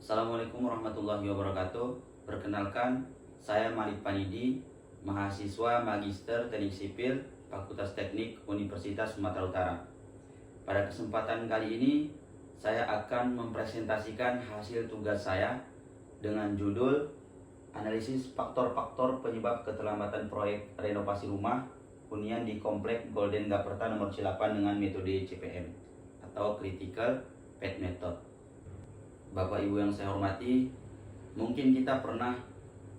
Assalamualaikum warahmatullahi wabarakatuh. Perkenalkan, saya Malik Panidi, mahasiswa Magister Teknik Sipil, Fakultas Teknik Universitas Sumatera Utara. Pada kesempatan kali ini, saya akan mempresentasikan hasil tugas saya dengan judul Analisis Faktor-Faktor Penyebab Keterlambatan Proyek Renovasi Rumah Hunian di Komplek Golden Gaperta nomor 8 dengan metode CPM atau Critical Path Method. Bapak Ibu yang saya hormati, mungkin kita pernah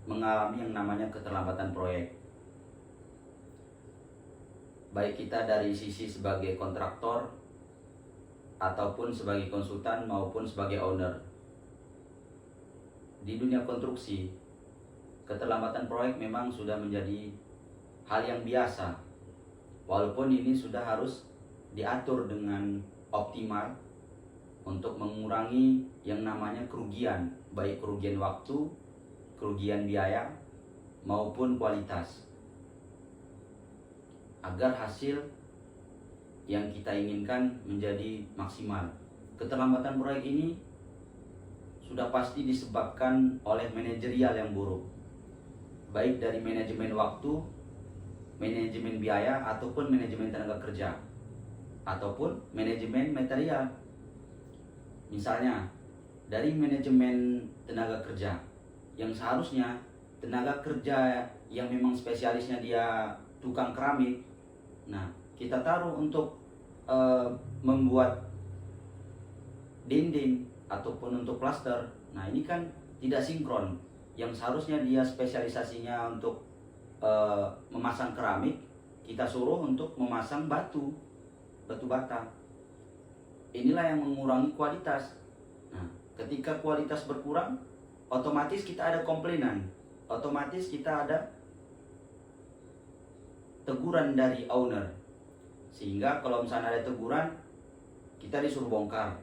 mengalami yang namanya keterlambatan proyek. Baik kita dari sisi sebagai kontraktor ataupun sebagai konsultan maupun sebagai owner. Di dunia konstruksi, keterlambatan proyek memang sudah menjadi hal yang biasa. Walaupun ini sudah harus diatur dengan optimal untuk mengurangi yang namanya kerugian, baik kerugian waktu, kerugian biaya, maupun kualitas, agar hasil yang kita inginkan menjadi maksimal. Keterlambatan proyek ini sudah pasti disebabkan oleh manajerial yang buruk, baik dari manajemen waktu, manajemen biaya, ataupun manajemen tenaga kerja, ataupun manajemen material. Misalnya, dari manajemen tenaga kerja, yang seharusnya tenaga kerja yang memang spesialisnya dia tukang keramik, nah kita taruh untuk membuat dinding ataupun untuk plaster. Nah ini kan tidak sinkron. Yang seharusnya dia spesialisasinya untuk memasang keramik, kita suruh untuk memasang batu bata. Inilah yang mengurangi kualitas. Nah, ketika kualitas berkurang, otomatis kita ada komplainan, otomatis kita ada teguran dari owner. Sehingga kalau misalnya ada teguran, kita disuruh bongkar,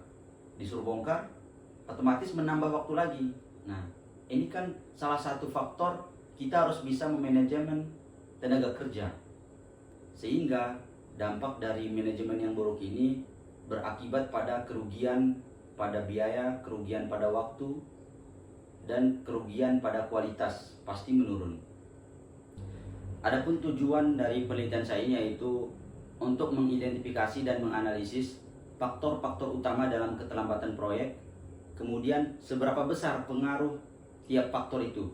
otomatis menambah waktu lagi. Nah, ini kan salah satu faktor kita harus bisa memanajemen tenaga kerja. Sehingga dampak dari manajemen yang buruk ini berakibat pada kerugian pada biaya, kerugian pada waktu, dan kerugian pada kualitas pasti menurun. Adapun tujuan dari penelitian saya ini yaitu untuk mengidentifikasi dan menganalisis faktor-faktor utama dalam keterlambatan proyek, kemudian seberapa besar pengaruh tiap faktor itu.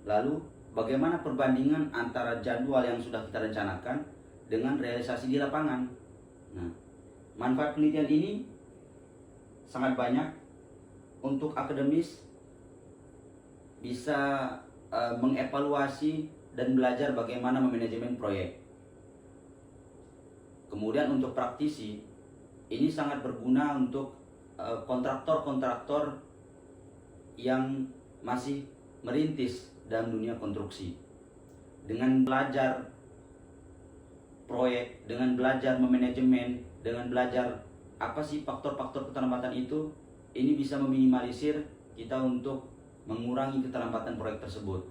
Lalu bagaimana perbandingan antara jadwal yang sudah kita rencanakan dengan realisasi di lapangan. Nah, manfaat penelitian ini sangat banyak untuk akademis, bisa mengevaluasi dan belajar bagaimana memanajemen proyek. Kemudian untuk praktisi, ini sangat berguna untuk kontraktor-kontraktor yang masih merintis dalam dunia konstruksi. Dengan belajar proyek, dengan belajar memanajemen, dengan belajar apa sih faktor-faktor keterlambatan itu, ini bisa meminimalisir kita untuk mengurangi keterlambatan proyek tersebut.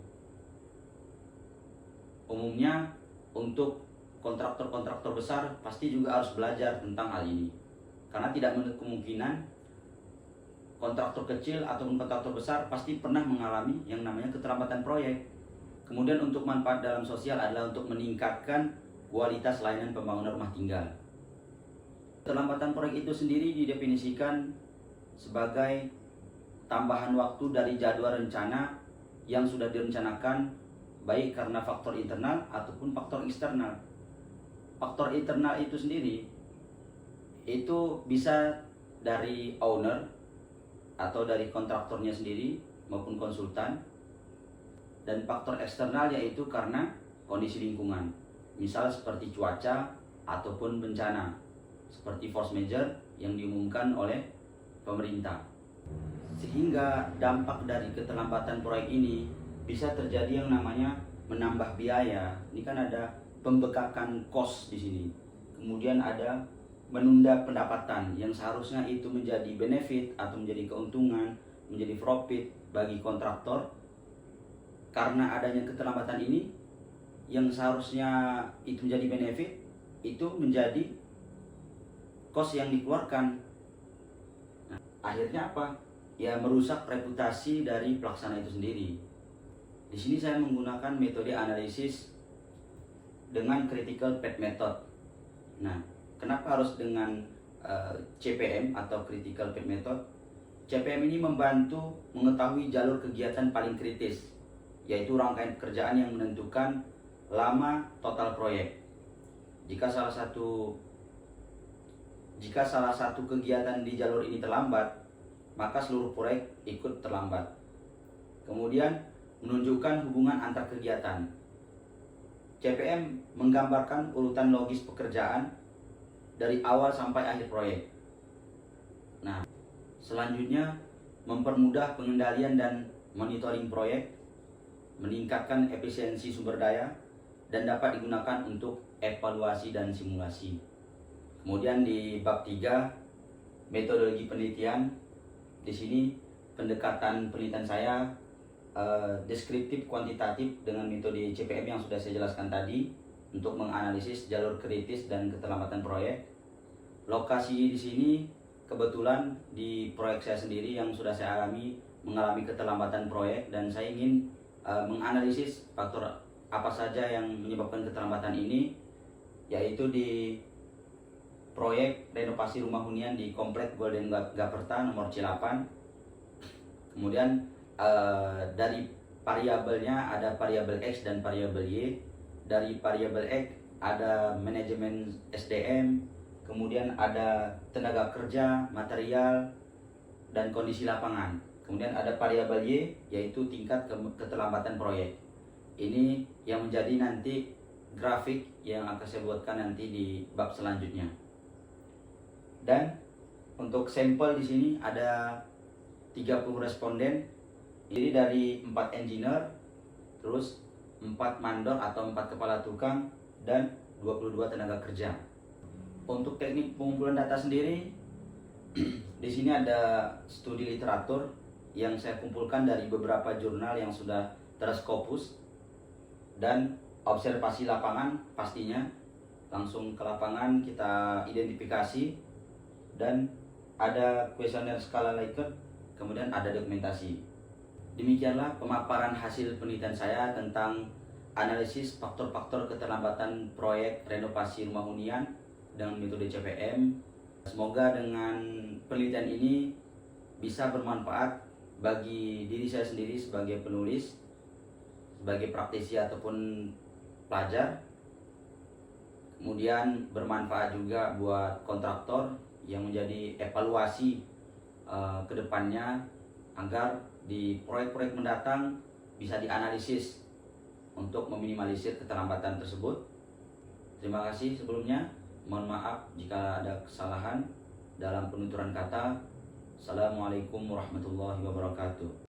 Umumnya untuk kontraktor-kontraktor besar pasti juga harus belajar tentang hal ini, karena tidak menutup kemungkinan kontraktor kecil ataupun kontraktor besar pasti pernah mengalami yang namanya keterlambatan proyek. Kemudian untuk manfaat dalam sosial adalah untuk meningkatkan kualitas layanan pembangunan rumah tinggal. Keterlambatan proyek itu sendiri didefinisikan sebagai tambahan waktu dari jadwal rencana yang sudah direncanakan, baik karena faktor internal ataupun faktor eksternal. Faktor internal itu sendiri itu bisa dari owner atau dari kontraktornya sendiri maupun konsultan, dan faktor eksternal yaitu karena kondisi lingkungan, misal seperti cuaca ataupun bencana seperti force majeure yang diumumkan oleh pemerintah. Sehingga dampak dari keterlambatan proyek ini bisa terjadi yang namanya menambah biaya. Ini kan ada pembekakan cost di sini. Kemudian ada menunda pendapatan yang seharusnya itu menjadi benefit atau menjadi keuntungan, menjadi profit bagi kontraktor. Karena adanya keterlambatan ini, yang seharusnya itu menjadi benefit, itu menjadi cost yang dikeluarkan. Nah, akhirnya apa? ya merusak reputasi dari pelaksana itu sendiri. Di sini saya menggunakan metode analisis dengan critical path method. Nah, kenapa harus dengan CPM atau critical path method? CPM ini membantu mengetahui jalur kegiatan paling kritis, yaitu rangkaian pekerjaan yang menentukan lama total proyek. Jika salah satu kegiatan di jalur ini terlambat, maka seluruh proyek ikut terlambat. Kemudian menunjukkan hubungan antar kegiatan. CPM menggambarkan urutan logis pekerjaan dari awal sampai akhir proyek. Nah, selanjutnya mempermudah pengendalian dan monitoring proyek, meningkatkan efisiensi sumber daya, dan dapat digunakan untuk evaluasi dan simulasi. Kemudian di bab 3, metodologi penelitian. Di sini pendekatan penelitian saya deskriptif kuantitatif dengan metode CPM yang sudah saya jelaskan tadi untuk menganalisis jalur kritis dan keterlambatan proyek. Lokasi di sini kebetulan di proyek saya sendiri yang sudah saya alami mengalami keterlambatan proyek, dan saya ingin menganalisis faktor apa saja yang menyebabkan keterlambatan ini, yaitu di proyek renovasi rumah hunian di Komplek Golden Gaperta nomor C8. Kemudian dari variabelnya ada variabel X dan variabel Y. Dari variabel X ada manajemen SDM, kemudian ada tenaga kerja, material, dan kondisi lapangan. Kemudian ada variabel Y, yaitu tingkat keterlambatan proyek. Ini yang menjadi nanti grafik yang akan saya buatkan nanti di bab selanjutnya. Dan untuk sampel di sini ada 30 responden. Jadi dari 4 engineer, terus 4 mandor atau 4 kepala tukang, dan 22 tenaga kerja. Untuk teknik pengumpulan data sendiri, di sini ada studi literatur yang saya kumpulkan dari beberapa jurnal yang sudah terskopus, dan observasi lapangan pastinya. Langsung ke lapangan kita identifikasi, dan ada kuesioner skala Likert, kemudian ada dokumentasi. Demikianlah pemaparan hasil penelitian saya tentang analisis faktor-faktor keterlambatan proyek renovasi rumah hunian dengan metode CPM. Semoga dengan penelitian ini bisa bermanfaat bagi diri saya sendiri sebagai penulis, sebagai praktisi ataupun pelajar. Kemudian bermanfaat juga buat kontraktor yang menjadi evaluasi ke depannya, agar di proyek-proyek mendatang bisa dianalisis untuk meminimalisir keterlambatan tersebut. Terima kasih sebelumnya. Mohon maaf jika ada kesalahan dalam penuturan kata. Assalamualaikum warahmatullahi wabarakatuh.